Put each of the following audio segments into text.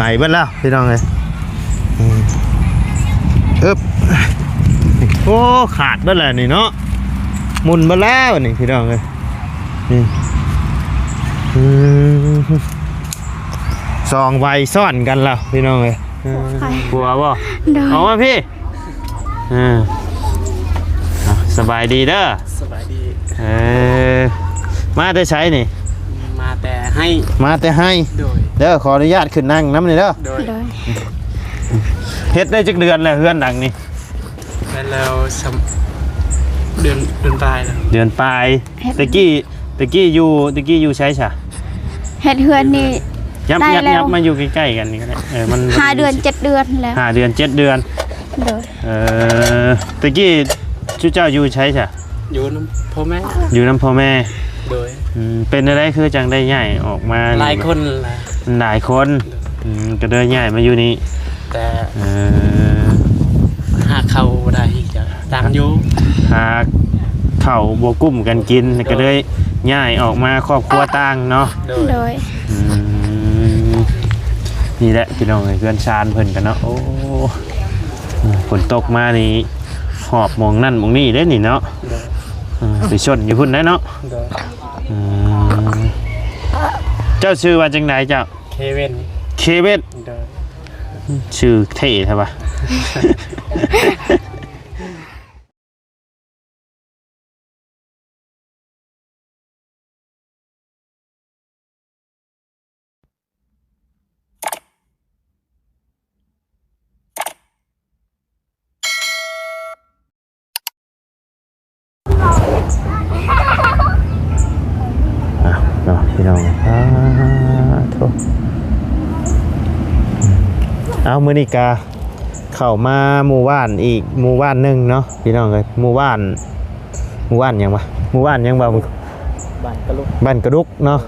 ไปเบิดแล้วพี่น้องเลยอึ๊บโอ้ขาดเบิดแล้วนี่เนาะหมุนเบิดแล้วนี่พี่น้องเลยนี่สองใบซ่อนกันแล้วพี่น้องเลยกลัวบ่เอามาพี่สบายดีเด้อสบายดีมาแต่ใช้นี่มาแต่ให้เด้อขออนุญาตขึ้นนั่งน้ำนี่เด้อเฮ็ดได้จักเดือนแล้วเฮือนหลังนี่แล้วเดือนปลายแล้วเดือนปลายตะกี้อยู่ใช้ฉะเฮ็ดเฮือนนี่ยับมาอยู่ใกล้ๆกันนี่ก็ได้มัน5 เดือน 7 เดือนแล้ว5 เดือน 7 เดือนตะกี้เจ้าอยู่ใช้ฉะอยู่น้ำพ่อแม่โดยเป็นอะไรคือจังได้ใหญ่ออกมาหลายคนก็เดินใหญ่มาอยู่นี่แต่หากเขาได้จะต่างอยู่หากเขาบวกุ้มกันกินก็เลยใหญ่ออกมาครอบครัวต่างเนาะโดยนี่แหละพี่น้องเพื่อนชานเพิ่นกันเนาะโอ้ฝนตกมานี่หอบมองนั่นมองนี่ได้นี่เนาะไปชนอยู่พุ่นได้เนาะเจ้าชื่อว่าจังไหนเจ้าเคเว่นชื่อเท่ใช่ปะพี่น้องเอามื้อนี้กาเข้ามาหมู่บ้านอีกหมู่บ้านนึงเนาะพี่น้องเอ้ยหมู่บ้านหยังวะหมู่บ้านยังบ่บ้านกระดุกเนาะ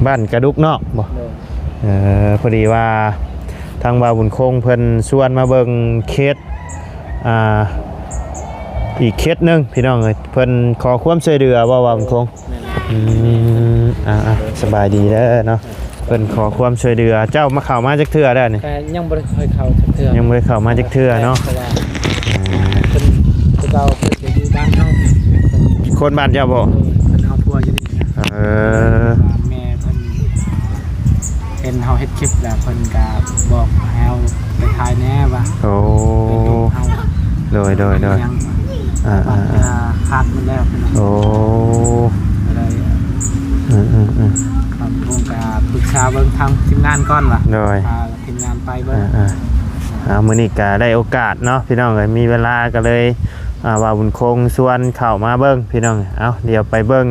บ้านกระดุกเนาะบ่พอดีว่าทางบ่าวบุญคงเพิ่นชวนมาเบิ่งเคสอีกเคสนึงพี่น้องเอ้ยเพิ่นขอความช่วยเหลือบ่าวบุญคงสบายดีแล้วเนาะเพิ่นขอความช่วยเหลือเจ้ามาเข้ามาจักเทื่อได้นี่ยังบ่ได้เคยเข้าจักเทื่อยังบ่ได้เข้ามาจักเทื่อเนาะเพิ่นเราเพิ่นอยู่บ้านเฮาคนบ้านเจ้าบ่เพิ่นเอาทัวร์อยู่นี่แม่เพิ่นเห็นเฮาเฮ็ดคลิปแล้วเพิ่นก็บอกให้เฮาไปถ่ายแน่ว่าโอ้โดยขาดมันแล้วโอ้อะไรครับคงจะปรึกษาเบิ่งทางทีมงานก่อนว่ะโดยทีมงานไปเบิ่งมื้อนี้ก็ได้โอกาสเนาะพี่น้องเอ้ยมีเวลาก็เลยว่าบุญคงชวนเข้ามาเบิ่งพี่น้องเอาเดี๋ยวไปเบิ่ง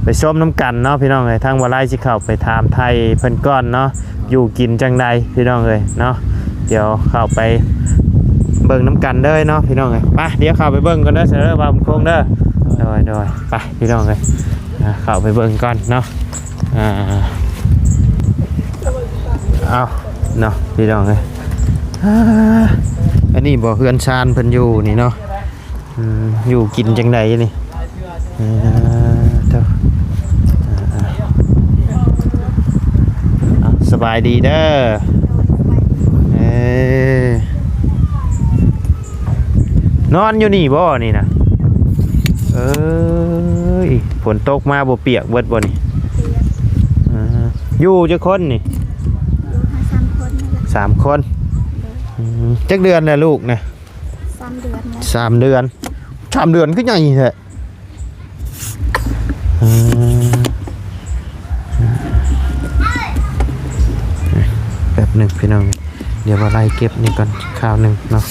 ไปชมน้ำกันเนาะพี่น้องเอ้ยทางวาไลสิเข้าไปถามไทยเพิ่นก่อนเนาะอยู่กินจังใดพี่น้องเอ้ยเนาะเดี๋ยวเข้าไปเบิ่งน้ำกันเด้อเนาะพี่น้องเอ้ยไปเดี๋ยวเข้าไปเบิ่งกันเด้อเสร็จแล้วว่าบุญคงเด้อโดยไปพี่น้องเอ้ยเข้าไปเบิ่งก่อนเนาะเอาเนาะพี่น้องเอ้ยอันนี้บ่เฮือนชานเพิ่นอยู่นี่เนาะอยู่กินจังใดนี่สบายดีเด้อนอนอยู่นี่บ่นี่นะฝนตกมาบ่เปียกเบิดบ่นี่อยู่จักคนนี่3 คนจักเดือนแล้วลูกนะ3 เดือนคือใหญ่แท้แป๊บนึงพี่น้องเดี๋ยวว่าไล่เก็บนี่ก่อนข้าวนึงเนาะ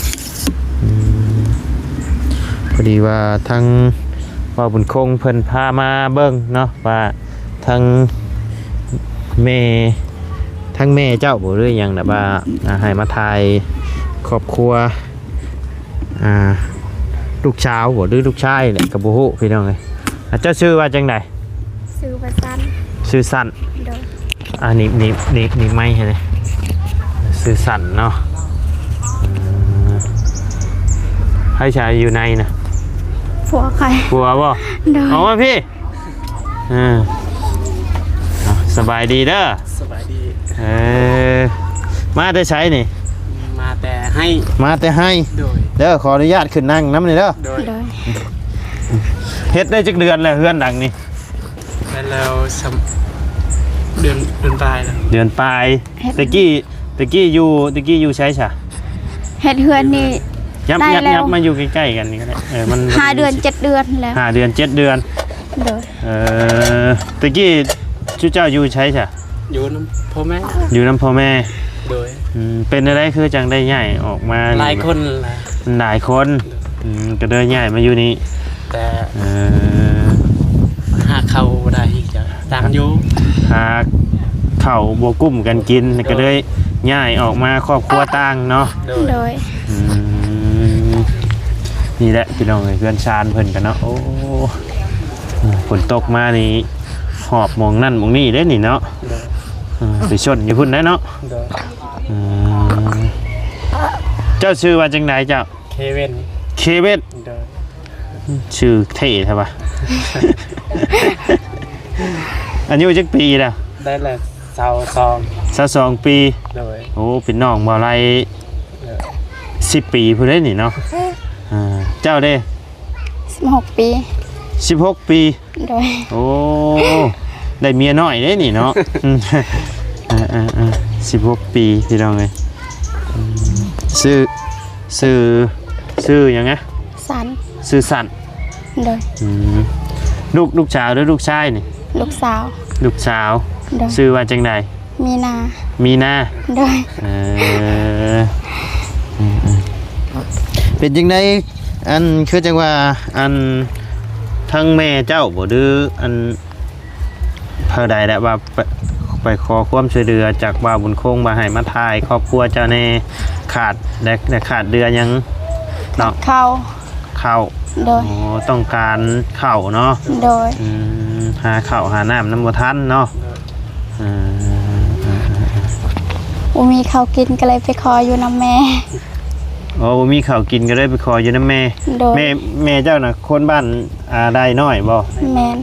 พอดีว่าทั้งว่าบุญคงเพิ่นพามาเบิ่งเนาะว่าทั้งแม่เจ้าบ่หรือหยังน่ะว่าให้มาถ่ายครอบครัวลูกสาวบ่หรือลูกชายเนี่ยก็บ่ฮู้พี่น้องเอ้ยเจ้าชื่อว่าจังได๋ชื่อว่าสั้นนี่ไม่ให้เลยชื่อสั้นเนาะให้ชายอยู่ในนะผัวใครผัวบ่เอามาพี่สบายดีเด้อสบายดี มาได้ใช้นี่ มาแต่ให้ มาแต่ให้ โดย เด้อขออนุญาตขึ้นนั่งน้ำนี่เด้อ โดย โดย เฮ็ดได้จักเดือนแล้วเฮือนหลังนี่ แล้วเดือนปลายแล้ว เดือนปลายตะกี้อยู่ใช้ซะ เฮ็ดเฮือนนี่ ยับ ได้ ยับ แล้ว ยับมาอยู่ใกล้ๆกันนี่ก็ได้มัน 5 เดือน 7 เดือนแล้ว 5 เดือน 7 เดือน โดย ตะกี้ชูเจ้าอยู่ใช้ซะ อยู่น้ำพ่อแม่ อยู่น้ำพ่อแม่ โดย เป็นอะไรคือจังได้ใหญ่ออกมา หลายคนแหละ หลายคนก็เลยใหญ่มาอยู่นี่ แต่ เอ่อ หาเขาได้จะตามอยู่ หาข้าวบวกุ้มกันกินก็เลยย้ายออกมาครอบครัวต่างเนาะ โดย โดย นี่แหละพี่น้องเอ้ยเพื่อนชานเพิ่นกันเนาะโอ้ฝนตกมานี่หอบมองนั่นมองนี่ได้นี่เนาะ โดย ไปชนอยู่พุ่นได้เนาะ โดย เจ้าชื่อว่าจังไดเจ้า เคเว่น เคเวต โดย ชื่อเท่ใช่ปะ อายุจักปีแล้ว ได้ละเสาซอง 22 ปี โดย โอ้เป็นน้องบ่ไร โดย 10 ปีพุ่นได้นี่เนาะเจ้าเด้ 16 ปี 16 ปี โดย โอ้ได้เมียน้อยเด้นี่เนาะ16 ปีพี่น้องเลยซื้อหยังไง สัน ซื้อสัน โดย ลูกสาวหรือลูกชายนี่ ลูกสาว ลูกสาว โดย ซื้อว่าจังใด มีนา มีนา โดย เป็นจังไดอันคือจังว่าอันทั้งแม่เจ้าบ่ดื้ออันเท่าใดแหละว่าไปขอความช่วยเหลือจากบ่าวบุญคงมาให้มาถ่ายครอบครัวเจ้าแน่ขาดและขาดเดือยังเนาะ เข้า ข้าว โดย โอ้ต้องการข้าวเนาะ โดย หาข้าวหาน้ำน้ำบ่ทันเนาะ บ่มีข้าวกินก็เลยไปขออยู่นำแม่ โอ้บ่มีข้าวกินก็เลยไปขออยู่นำแม่ โดย แม่เจ้าน่ะคนบ้านได้น้อยบ่ แม่น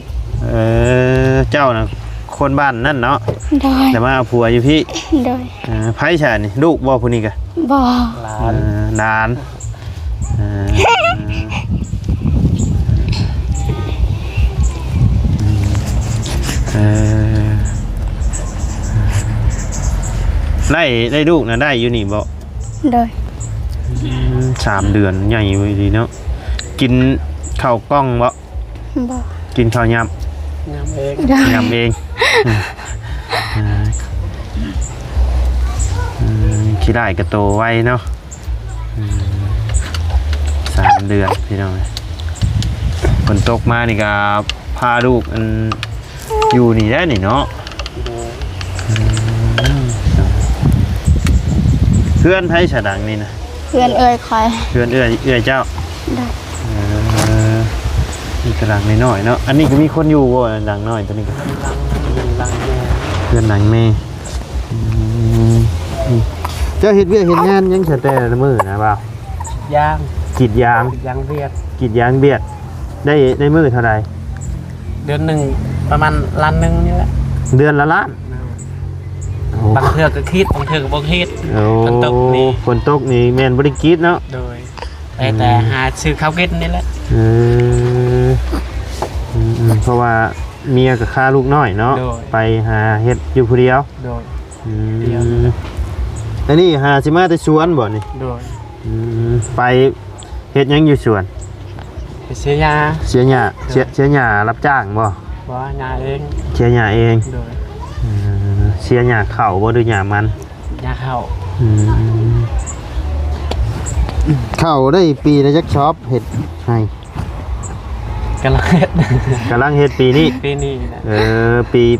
เจ้าน่ะคนบ้านนั่นเนาะ โดย แต่มาเอาผัวอยู่พี่ โดย ไผชานี่ลูกบ่ผู้นี้กะ บ่ หลาน นานได้ลูกนะได้อยู่นี่บ่ โดย 3 เดือนใหญ่อยู่ดีเนาะกินข้าวกล้องบ่ บ่ กินข้าวย งามเอง โดย ำยำเองขี้ได้กระโตไว้เนาะ3 เดือนพี่น้องฝนตกมานี่ก็พาลูกอันอยู่นี่ได้นี่เนาะเพื่อนไผฉดังนี่นะ เพื่อนเอ่ยคอย เพื่อนเอื้อยเจ้า ได้ นี่กระดังน้อยๆเนาะอันนี้ก็มีคนอยู่บ่ดังน้อยตัวนี้ก็ ลังแม่ เพื่อนหลังแม่เจ้าเฮ็ดเวียกเฮ็ดงานยังแต่ละมื้อนะบ่าว ย่าง กรีดยาง ย่างเวียด กรีดยางเบียดได้มื้อเท่าใด เดือนหนึ่งประมาณล้านหนึ่งนี่แหละ เดือนละล้าน บางเทือก็คิดบางเทือก็บ่คิด โอ้ ฝนตกนี่ ฝนตกนี่แม่นบ่ได้กรีดเนาะ โดยแต่หาซื้อข้าวกินนี่แหละ เพราะว่าเมียกับข้าลูกน้อยเนาะ โดย ไปหาเฮ็ดอยู่ผู้เดียว โดย อืม เดียว อันนี้หาสิมาแต่สวนบ่นี่ โดย ไปเฮ็ดหยังอยู่สวน ไปเสียยา เสียหญ้าเสียหญ้ารับจ้างบ่ บ่ยาเอง เสียหญ้าเอง โดย เสียหญ้าข้าวบ่หรือหญ้ามัน ยาเข้า ข้าวได้ปีละจักช็อปเฮ็ดให้ กำลังเฮ็ด กำลังเฮ็ดปีนี้ ปีนี้นะ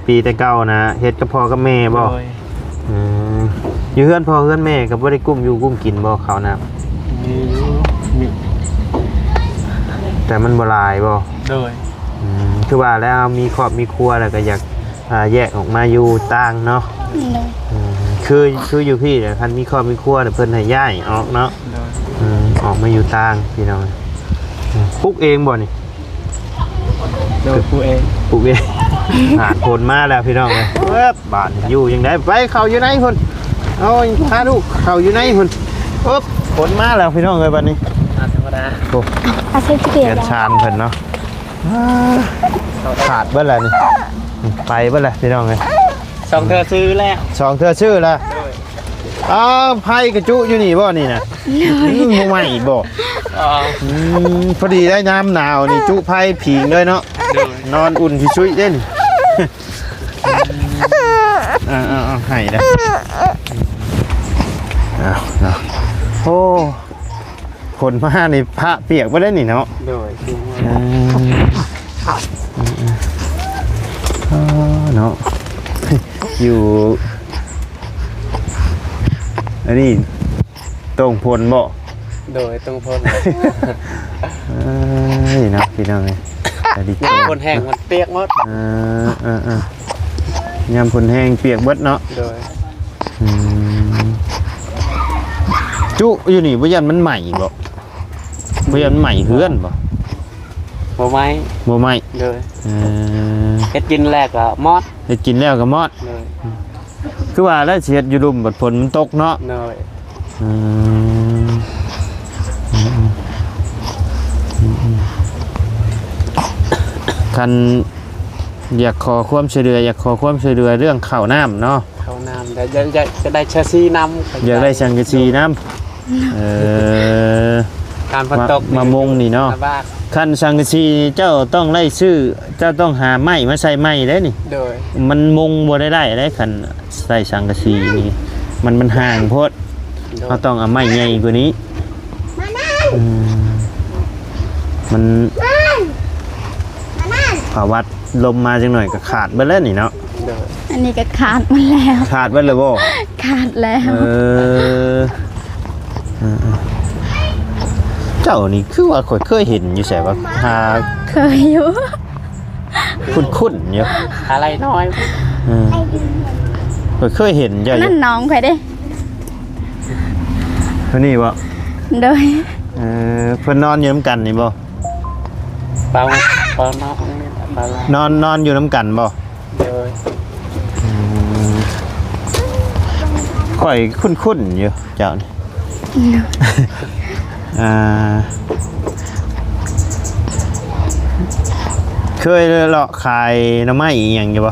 ปีแต่เก่านะเฮ็ดกับพ่อกับแม่บ่ โดย อยู่เฮือนพ่อเฮือนแม่ก็บ่ได้กุ้มอยู่กุ้มกินบ่ข้าวน้ำ มีมี แต่มันบ่หลายบ่ โดย คือว่าแล้วมีครอบมีครัวแล้วก็อยากแยกออกมาอยู่ต่างเนาะ โดย คืออยู่พี่เนี่ยคันมีครอบมีครัวเนี่ยเพิ่นให้ย้ายออกเนาะ โดย ออกมาอยู่ต่างพี่น้องปลูกเองบ่นี่ โด โดยผู้เอง ปลูกเองหาคนมาแล้วพี่น้องเลยเอ๊บบานอยู่ยังไงไปเขาอยู่ไหนคนเอาพาลูกเขาอยู่ไหนคนเอ๊บคนมาแล้วพี่น้องเลยบัดนี้ ธรรมดา โอ้ อาชีพเปลี่ย เรีย น นชานเพิ่นเนาะขาดเบิ่แล้วนี่ไปเบิ่แล้วพี่น้องเลย สองเธอซื้อแล้ว สองเธอชื่อละอ้าวไผ่กระจุอยู่นี่บ่นี่นะบ่ใหม่บ่ อ๋อ พอดีได้น้ำหนาวนี่จุไผ่ผิงเลยเนาะ โดย นอนอุ่นที่ชุยเด่นให้นะเนาะโอ้คนมานี่พระเปียกบ่ได้นี่เนาะ โดยจริง เนาะอยู่อันนี้ตรงพลบ่ โดยตรงพ้น เนาะพี่น้องไงแต่ดี ยามพ้นแห้งมันเปียกหมด ยำพลแห้งเปียกเบิดเนาะ โดย จุอยู่นี่บ่ยันมันใหม่บ่บ่ยันมันใหม่เฮือนบ่ บ่ไม้ บ่ใหม่ โดยเฮ็ดกินแรกก็มอด ได้กินแล้วก็มอด โดย คือว่าแล้วสิเฮ็ดอยู่รุมบัดฝนมันตกเนาะ โดย คันอยากขอความช่วยเหลืออยากขอความช่วยเหลือเรื่องข้าวน้ำเนาะ เข้าน้ำได้จะได้เชอซีน้ำ อยากได้สังกะสีน้ำการฝนตก มามงนี่เนาะ บ้าน คันสังกะสีเจ้าต้องไล่ซื้อเจ้าต้องหาไม้มาใส่ไม้ได้นี่ โดย มันมงบ่ได้ได้คันใส่สังกะสีนี่มันห่างโพดเขาต้องเอาไม้ใหญ่กว่านี้มันภาวัดลมมาจังหน่อยก็ขาดไปแล้วนี่เนาะ โดย อันนี้ก็ขาดมาแล้ว ขาดไปเลยบ่ ขาดแล้ว เจ้านี่คือว่าข่อยเคยเห็นอยู่ใช่ปะหา เคยอยู่ คุ้นๆอยู่ อะไรน้อย ข่อยเคยเห็นเจ้าอยู่ นั่นน้องไปเด้ เท่านี้บ่ โดย เพิ่นนอนอยู่น้ำกันนี่บ่ เปล่าน้องเปล่าน อนอยู่น้ำกันบ่ โดย ข่อยคุ้นๆอยู่เจ้านี่เคยเลาะขายหน่อไม้อีหยังอยู่บ่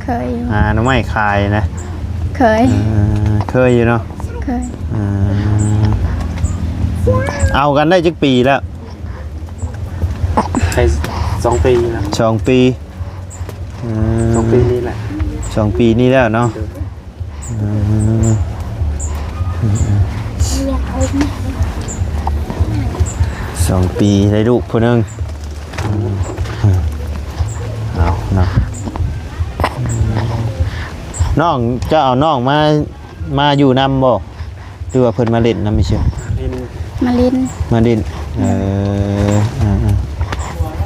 เคยอยู่ หน่อไม้ขายนะ เคย เคยอยู่เนาะ เคย เอากันได้จักปีแล้ว ไป2 ปีแล้ว 2 ปี 2 ปีนี่แหละ 2 ปีนี้แล้วเนาะ2 ปีได้ลูกคนนึงเอาเนาะน้องจะเอาน้องมาอยู่นำบ่หรือว่าเพิ่นมาเล่นนำไม่เชื่อ ลิน มาลิน มาเล่น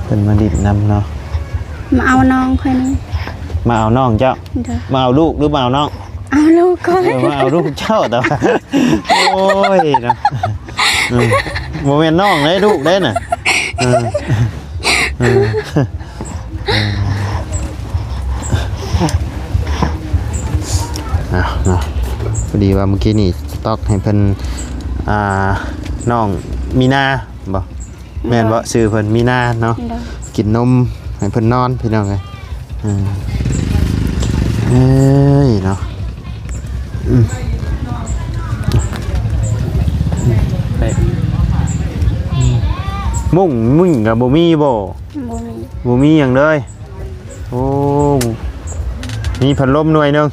เพิ่นมาเล่นนำเนาะ มาเอาน้องคนนี้ มาเอาน้องเจ้า เด้อ มาเอาลูกหรือมาเอาน้อง เอาลูกก่อน มาเอาลูกเจ้าแต่ว่าโอ้ยนะโมเมนต์น้องได้ลูกได้น่ะเนาะพอดีว่าเมื่อกี้นี่สต็อกให้เพิ่นน้องมีนาบ่แม่นบ่ชื่อเพิ่นมีนาเนาะ เด้อ กินนมให้เพิ่นนอนพี่น้องเอ้ยเอ้ยเนาะ ไป มุ่งกับบ่มีบ่ บ่มี บ่มีหยังเลยโอ้มีพัดลมหน่วยหนึง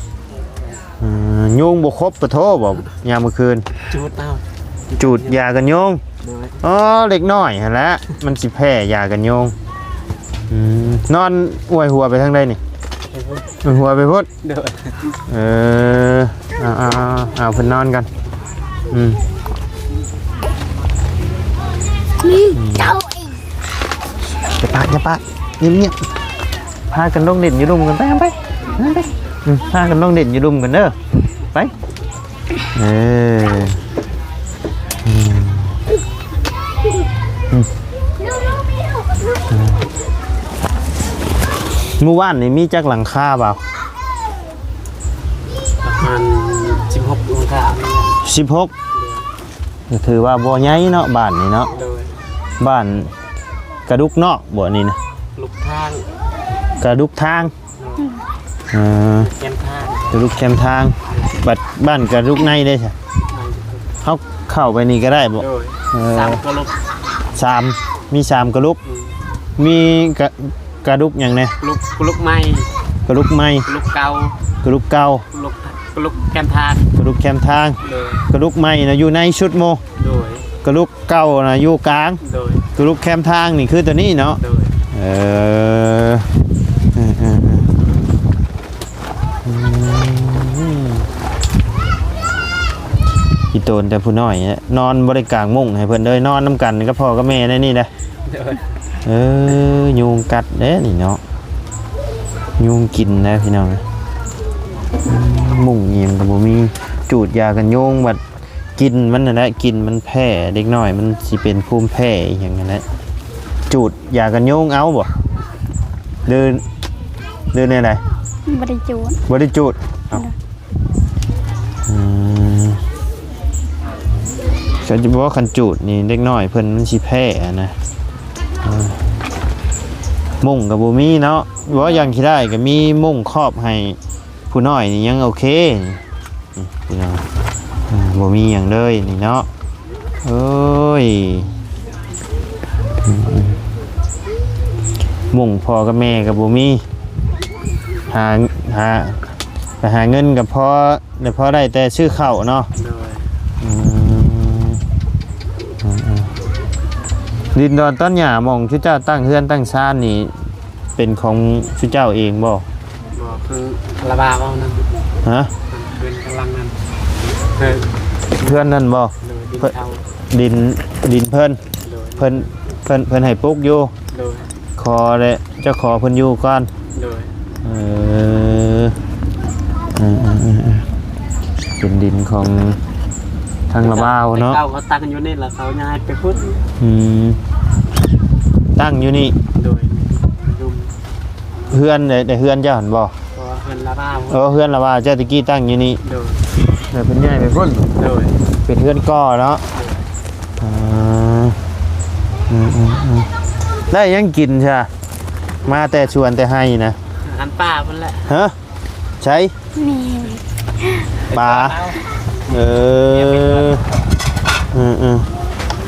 ยุงบ่ครบปะโทบ่ยามมื้อคืน จูดเอา จูดยากันยุง โดย อ๋อเล็กน้อยหั่นแหละมันสิแพ้ยากันยุงนอนอวยหัวไปทางใดนี่อวยหัวไปพุ่น โดย เอาเพิ่นนอนกันอย่าปะเงียบๆพากันลงเด่นอยู่รุมกันไปพากันลงเด่นอยู่รุมกันเด้อไป หมู่บ้านนี่มีจักหลังคาเปล่า ประมาณ16องศา 16ก็ถือว่าบ่ใหญ่เนาะบ้านนี่เนาะ โดย บ้านกระดุกนอกบ่นี่นะ ลูกทาง กระดุกทางเออ แกนทาง กระดุกแคมทางบัดบ้านกระดุกในได้ใช่เฮาเข้าไปนี่ก็ได้บ่ โดย เออ สามกระลุก 3มี3กระลุกมีกระดุกหยังแน่ กระลุกไม้ กระลุกไม้ กระลุกเก่าก ระลุกเก่าก ระลุกแกนทาง กระลุกแคมทาง โดย กระลุกไม้น่ะอยู่ในชุดโม โดย กระลุกเก่าน่ะอยู่กลาง โดย กระลุกแคมทางนี่คือตัวนี้เนาะ โดย เอออีโตนแต่ผู้น้อยเนี่ยนอนบริกลางมุ้งให้เพิ่นเลยนอนน้ำกันก็พ่อก็แม่ได้นี่แหละ โดย ยุงกัดเด้นี่เนาะยุงกินนะพี่น้องมุ้งเงียมกับบ่มีจูดยากันยุงบัดกินมันน่ะแหละกินมันแพ้เด็กน้อยมันสิเป็นภูมิแพ้อย่างนั้นแหละจูดยากันยุงเอาบ่เดินในไหน บริจูด บริจูดเอาฉันจะบอกว่าคันจูดนี่เด็กน้อยเพิ่นมันสิแพ้นะมุ่งกับบ่มีเนาะว่ายังคิดได้ก็มีมุ่งครอบให้ผู้น้อยนี่ยังโอเคนี่พี่น้องบ่มีหยังเลยนี่เนาะเอ้ยมุ่งพ่อกับแม่กับบ่มีหาเงินกับพ่อแต่พ่อได้แต่ชื่อข้าวเนาะ โดย ดินดอนต้นหญ้ามองชุเจ้าตั้งเฮือนตั้งซ่านนี่เป็นของชุเจ้าเองบ่ บอกคือระบาเอานั่น ฮะ เป็นกำลังนั้นโดย เพื่อนนั่นบ่ ดินเทา ดินเพิ่น โดย เพิ่นให้ปลูกอยู่ โดย ขอเลยเจ้าขอเพิ่นอยู่ก่อน โดย เออเป็นดินของทางละบ้าวเนาะ เก่าเขาตั้งอยู่นี่แล้วเขาย้ายไปพุ่น ตั้งอยู่นี่ โดยยุม เฮือนได้เฮือนเจ้าหั่นบ่ เพราะว่าเพิ่นละบ้า เฮือนละบ้าวเจ้าตะกี้ตั้งอยู่นี่ โดย เดี๋ยวเพิ่นย้ายไปพุ่น โดย เป็นเฮือนก่อเนาะได้ยังกินใช่มาแต่ชวนแต่ให้นะ อาหารป่าเพิ่นแหละ ฮะใช้ มี ปลาเออ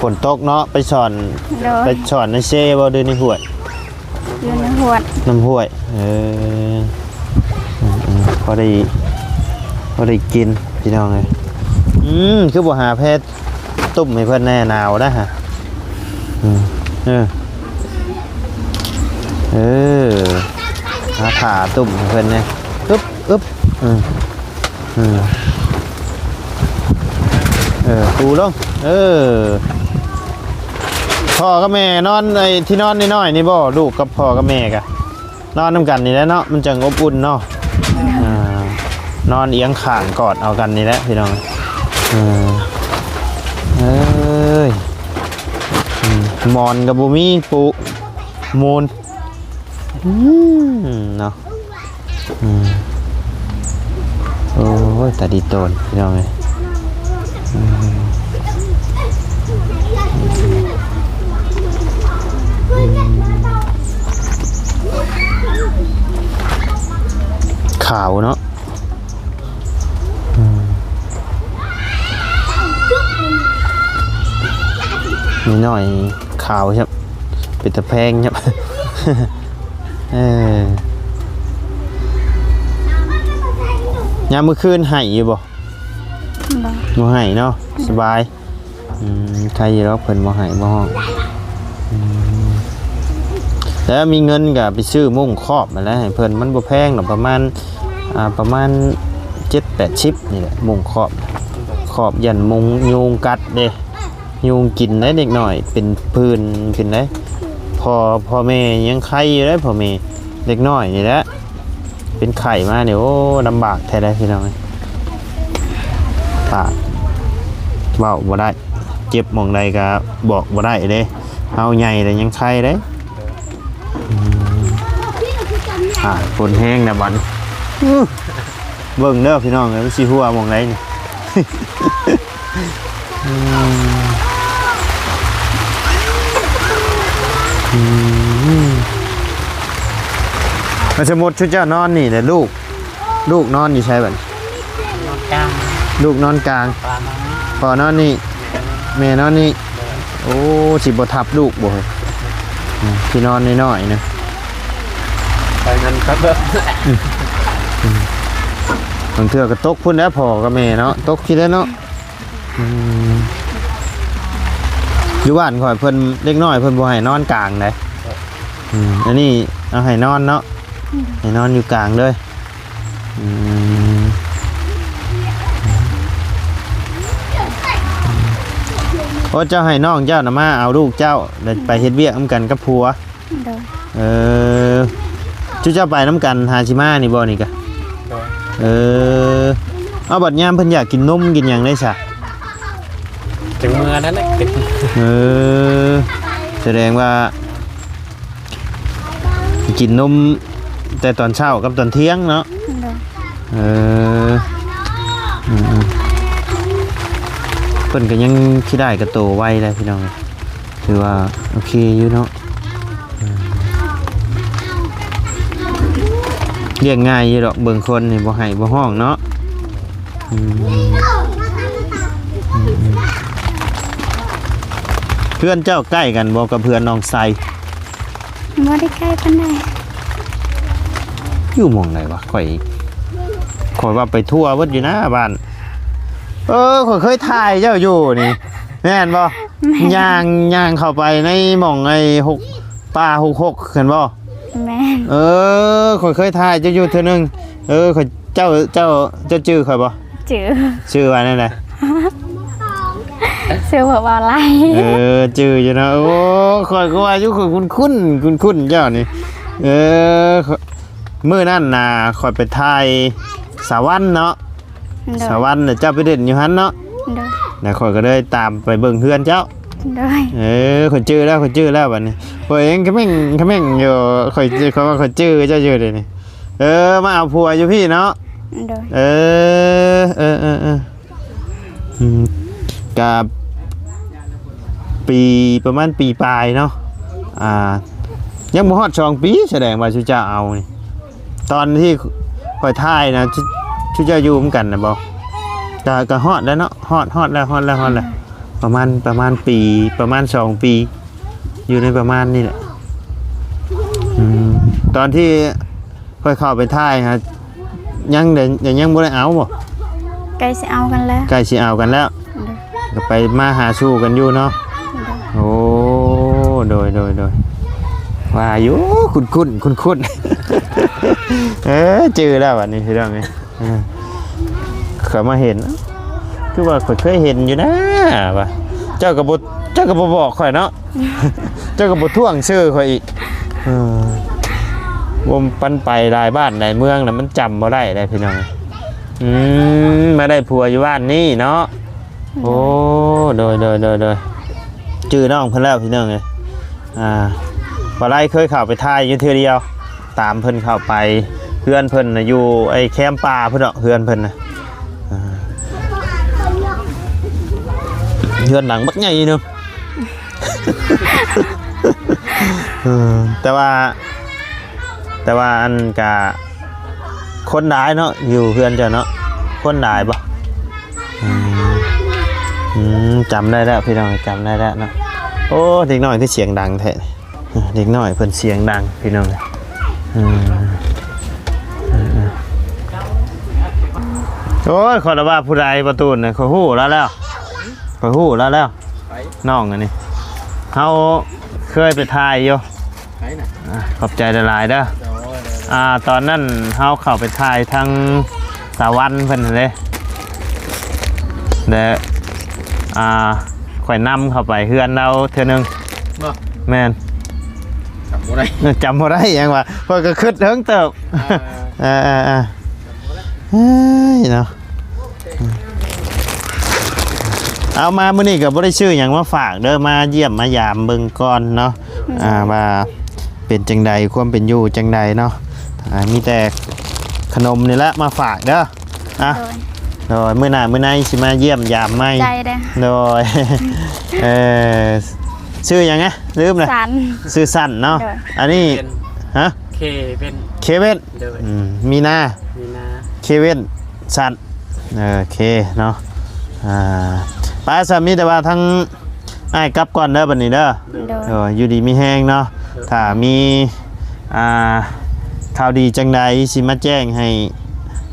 ฝนตกเนาะไปสอน โดย ไปสอนในเซ่บ่เดินในห้วย อยู่ในหัวด น้ำห้วยพอได้กินพี่น้องเลยคือบ่หาแพทย์ตุ่มให้เพิ่นแน่หนาวนะฮะหาผ่าตุ่มให้เพิ่นแน่อึ๊บปูลงพ่อกับแม่นอนในที่นอนน้อยๆนี่บ่ลูกกับพ่อกับแม่กะนอนนำกันนี่แหละเนาะมันจังอบอุ่นเนาะนอนเอียงข้างกอดเอากันนี่แหละพี่น้องมอนกับบุมีปูมูลเนาะโอ้ยตาดีโตนพี่น้องเลยขาวเนาะนิดหน่อยขาวใช่ไหมเป็นตะแพงใช่ไหมยามมื้อคืนให้อยู่บ่ บ่ บ่ให้เนาะสบายใครอยู่แล้วเพิ่นบ่ให้บ่ห้องแล้วมีเงินก็ไปซื้อมุ้งครอบมาแล้วให้เพิ่นมันบ่แพงหรอกประมาณ 7-8 ชิปนี่แหละมุ้งครอบยันมุ้งยุงกัดเด้ยุงกินได้เด็กหน่อยเป็นพื้นขึ้นได้พ่อแม่ยังไข่อยู่ได้พ่อแม่เด็กน้อยนี่แหละเป็นไข่มาเนี่ยโอ้ลำบากแท้ได้พี่น้องปากเว้าบ่ได้เจ็บหม่องใดก็บอกบ่ได้เด้เฮาใหญ่แต่ยังไข่เด้ ฝนแห้งนะบัดเบิ่งเด้อพี่น้องเอ้ยมันสิหัวหม่องไหนนี่ มันสมมุติชุดเจ้านอนนี่แหละลูกนอนอยู่ใช่บัด นอนกลาง ลูกนอนกลาง ปลามา พ่อนอนนี่แม่นอนนี่โอ้สิบ่ทับลูกบ่เฮ้ยพี่นอนน้อยๆนะ ไปนั่นครับ บางเทื่อก็ตกพุ่นแล้วพ่อกับแม่เนาะตกที่แล้วเนาะอยู่บ้านข่อยเพิ่นเล็กน้อยเพิ่นบ่ให้นอนกลางได้อันนี้เอาให้นอนเนาะให้นอนอยู่กลางเลยโอ้เจ้าให้น้องเจ้าน่ะมาเอาลูกเจ้าแล้วไปเฮ็ดเวียกนำกันกับผัว โดย จุเจ้าไปน้ำกันหาชิมานี่บ่นี่กะ โดย เอาบัดยามเพิ่นอยากกินนมกินหยังได้ซะ ถึงมือนั้นแหละกิน แสดงว่ากินนมแต่ตอนเช้ากับตอนเที่ยงเนาะ โดย เพิ่นก็ยังคิดได้กระโตไวได้พี่น้องถือว่าโอเคอยู่เนาะเรียกง่ายอยู่ดอกเบิ่งคนนี่บ่ให้บ่ห้องเนาะเพื่อนเจ้าใกล้กันบ่กับเพื่อนน้องไซ บ่ได้ใกล้ปานใด อยู่หม่องไหนวะข่อยว่าไปทั่วเบิดอยู่นะบ้านข่อยเคยถ่ายเจ้าอยู่นี่แม่นบ่ย่างเข้าไปในหม่องไอ้6ป่า66เห็นบ่ แม่ ข่อยเคยถ่ายเจ้าอยู่เทื่อนึงข่อยเจ้าชื่อข่อยบ่ จื้อ ชื่อว่านั่นแหละ ซื้อหัวบ่ไหล ชื่ออยู่นะโอ้ข่อยก็ว่าอยู่ข่อยคุ้นเจ้านี่มื้อนั้นน่ะข่อยไปถ่ายสวรรค์เนาะ โด ส ยว รรค์น่ะเจ้าไปเด่นอยู่หั่นเนาะ โดย แล้วข่อยก็เลยตามไปเบิ่งเฮือนเจ้า โดย ข่อยชื่อแล้วบัดนี้ข่อยยังขะแม่งอยู่ข่อยว่าข่อยชื่อเจ้าอยู่เดี๋ยวนี้มาเอาผัวอยู่พี่เนาะ โดย กับปีประมาณปีปลายเนาะยังบ่ฮอด2ปีแสดงว่าชุเจ้าเอานี่ตอนที่ข่อยถ่ายนะชุเจ้าอยู่เหมือนกันนะบ่ก็ฮอดแล้วเนาะฮอดแล้วประมาณปีประมาณ2ปีอยู่ในประมาณนี้แหละตอนที่ค่อยเข้าไปถ่ายฮะยังบ่ได้เอาบ่ ใกล้สิเอากันแล้ว ใกล้สิเอากันแล้ว โดย ก็ไปมาหาสู้กันอยู่เนาะ โดย โอ้โดยว่าอยู่คุ้นเจอแล้ววันนี้พี่น้องไงเขามาเห็นคือว่าเคยเห็นอยู่นะว่ะเจ้าก็บ่บอกข่อยเนาะ เจ้าก็บ่ท่วงชื่อข่อยอีกวมปันไปหลายบ้านหลายเมืองน่ะมันจำบ่ได้เลยพี่น้องมาได้ผัวอยู่บ้านนี้เนาะโอ้โดยจื้อน้องเพิ่นแล้วพี่น้องไงบ่ไรเคยเข้าไปถ่ายอยู่เทื่อเดียวตามเพิ่นเข้าไปเพื่อนเพิ่นน่ะอยู่ไอ้แคมป์ป่าเพิ่นเนาะเพื่อนเพิ่นน่ะเพื่อนหลังบักใหญ่เนาะ แต่ว่าอันกะคนหลายเนาะอยู่เพื่อนเจ้าเนาะคนหลายบ่จำได้แล้วพี่น้องจำได้แล้วเนาะโอ้เด็กน้อยที่เสียงดังแท้เด็กน้อยเพิ่นเสียงดังพี่น้องโอ้ยขอละว่าผู้ใดประตูน่ะขอฮู้แล้วน้องอันนี้เฮาเคยไปถ่ายอยู่ ไปน่ะ ขอบใจหลายๆเด้อตอนนั้นเฮาเข้าไปถ่ายทางสวรรค์เพิ่นนั่นเด้ข่อยนำเข้าไปเฮือนเราเทื่อนึง บ่ แม่น จำบ่ได้ หยังว่าข่อยก็คิดเฮิงเติบเฮ้ยเนาะเอามามื้อนี้ก็บ่ได้ชื่อหยังมาฝากเด้อมาเยี่ยมมายามเบิ่งก่อนเนาะว่าเป็นจังใดความเป็นอยู่จังใดเนาะท มีแต่ขนมนี่แหละมาฝากเด้ออ่ะ โดย โดยมื้อหน้ามื้อในสิมาเยี่ยมยามใหม่ ใจเด้อ โดย เออชื่อหยังไงลืมเลย สัน ชื่อสั้นเนาะ โดย อันนี้ เป็น ฮะ เคเป็น เคเว่น โดย มีนา มีนา เคเว่นสั้นโอเคเนาะป้าสามีแต่ว่าทั้งไอ้ายกลับก่อนเด้อบัดนี้เด้อ โดย อยู่ดีมีแห้งเนาะถ้ามีข่าวดีจังใดสิมาแจ้งให้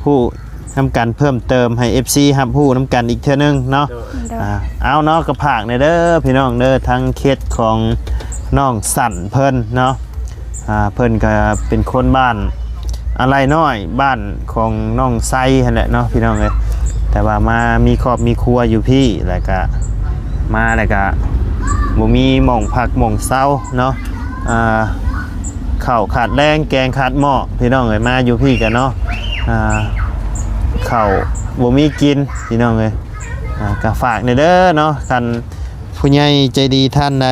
ผู้ทำการเพิ่มเติมให้ FC ครับผู้น้ำกันอีกเท่านึงเนาะ โดย โดย เอาเนาะกระผากในเด้อพี่น้องเด้อทั้งเคสของน้องสั่นเพิ่นเนาะเพิ่นก็เป็นคนบ้านอะไรน้อยบ้านของน้องไซนั่นแหละเนาะพี่น้องเอ้ยแต่ว่ามามีครอบมีครัวอยู่พี่แล้วก็มาแล้วก็บ่มีหม่องพักหม่องเซาเนาะข้าวขาดแรงแกงขาดหม้อพี่น้องเอ้ยมาอยู่พี่กันเนาะข้าวบ่มีกินพี่น้องเอ้ยก็ฝากในเด้อเนาะกันผู้ใหญ่ใจดีท่านใด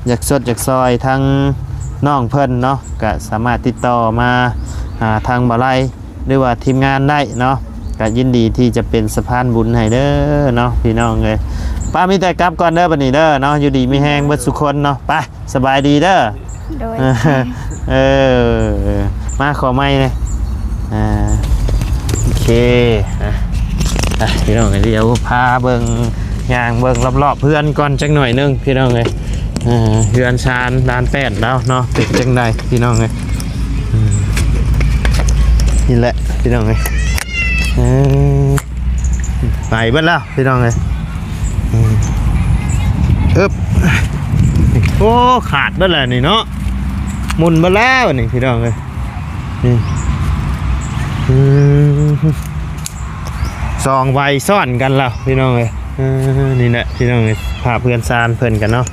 อยากสดอยากซอยทั้งน้องเพิ่นเนาะก็สามารถติดต่อมาทางบ่ไลหรือว่าทีมงานได้เนาะก็ยินดีที่จะเป็นสะพานบุญให้เด้อเนาะพี่น้องเอ้ยป้ามีแต่กลับก่อนเด้อบัดนี้เด้อเนาะอยู่ดีมีแฮงเบิดสุคนเนาะไปสบายดีเด้อ โดย มาขอไม้เลยโอเคพี่น้องเดี๋ยวพาเบิ่งย่างเบิ่งรอบๆเพื่อนก่อนจักหน่อยนึงพี่น้องเลยเฮือนชานลานแป้นแล้วเนาะเป็นจังใดพี่น้องเลยนี่แหละพี่น้องเลยไปเบิ่งแล้วพี่น้องเลยโอ้ขาดเบิ่งแล้วนี่เนาะหมุนมาแล้วนี่พี่น้องเลยซองไวซ่อนกันแล้วพี่น้องเลยนี่แหละพี่น้องเลยพาเพื่อนซานเพื่อนกันเนาะ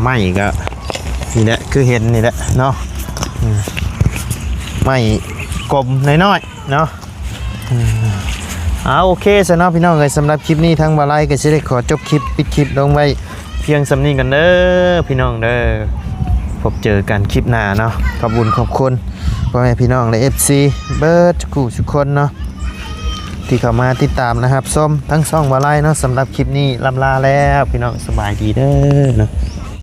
ไม่ก็นี่แหละคือเห็นนี่แหละเนาะไม่กลมน้อยๆเนาะโอเคสำหรับพี่น้องเลยสำหรับคลิปนี้ทั้งบาไลก็จะได้ขอจบคลิปปิดคลิปลงไว้เพียงสำนีกันเด้อพี่น้องเด้อพบเจอกันคลิปหน้าเนาะขอบคุณขอบคุณพ่อแม่พี่น้องและ FC เบิร์ดทุกคนเนาะที่เข้ามาติดตามนะครับส้มทั้ง2 วาไลเนาะสำหรับคลิปนี้ลำลาแล้วพี่น้องสบายดีเด้อเนาะ